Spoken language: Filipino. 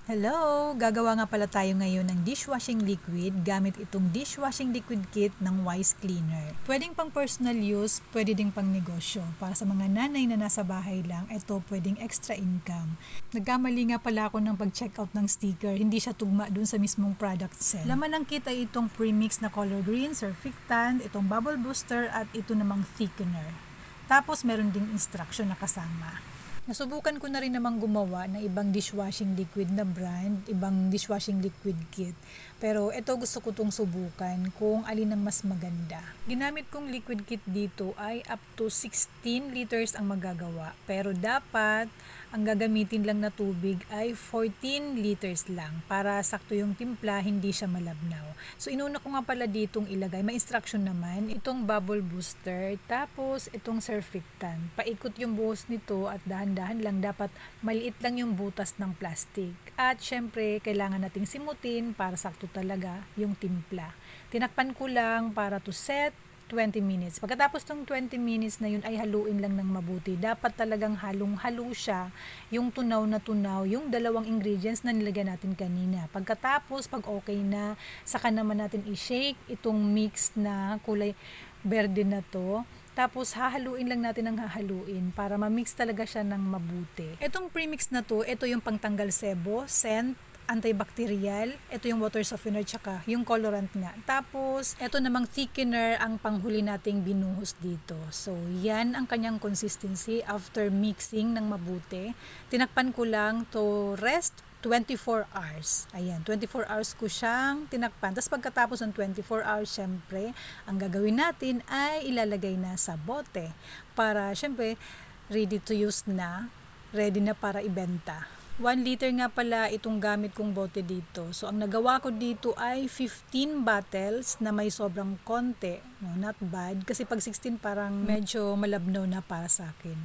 Hello! Gagawa nga pala tayo ngayon ng dishwashing liquid gamit itong dishwashing liquid kit ng Wise Cleaner. Pwedeng pang personal use, pwede ding pang negosyo. Para sa mga nanay na nasa bahay lang, ito pwedeng extra income. Nagkamali nga pala ako ng pag-checkout ng sticker, hindi siya tugma dun sa mismong product set. Laman ng kit ay itong premix na color green, surfactant, itong bubble booster at ito namang thickener. Tapos meron ding instruction na kasama. Nasubukan ko na rin namang gumawa ng ibang dishwashing liquid na brand, ibang dishwashing liquid kit. Pero ito gusto ko itong subukan kung alin ang mas maganda. Ginamit kong liquid kit dito ay up to 16 liters ang magagawa. Pero dapat ang gagamitin lang na tubig ay 14 liters lang para sakto yung timpla, hindi siya malabnaw. So inuna ko nga pala ditong ilagay, may instruction naman, itong bubble booster, tapos itong surfactant. Paikot yung buhos nito at dahan-dahan lang, dapat maliit lang yung butas ng plastic. At syempre, kailangan nating simutin para sakto talaga yung timpla. Tinakpan ko lang para to set 20 minutes. Pagkatapos ng 20 minutes na yun ay haluin lang ng mabuti. Dapat talagang halong-halo siya, yung tunaw na tunaw, yung dalawang ingredients na nilagyan natin kanina. Pagkatapos, pag okay na, saka naman natin i-shake itong mix na kulay berde na to. Tapos hahaluin lang natin ang hahaluin para ma-mix talaga siya ng mabuti. Itong premix na to, ito yung pangtanggal sebo, scent, antibacterial, ito yung water softener tsaka yung colorant nga. Tapos, ito namang thickener ang panghuli nating binuhos dito. So, yan ang kanyang consistency after mixing ng mabuti. Tinakpan ko lang to rest 24 hours. Ayan, 24 hours ko siyang tinakpan. Tapos pagkatapos ng 24 hours, syempre, ang gagawin natin ay ilalagay na sa bote para, syempre, ready to use na, ready na para ibenta. 1 liter nga pala itong gamit kong bote dito. So, ang nagawa ko dito ay 15 bottles na may sobrang konti. No, not bad. Kasi pag 16 parang medyo malabnaw na para sa akin.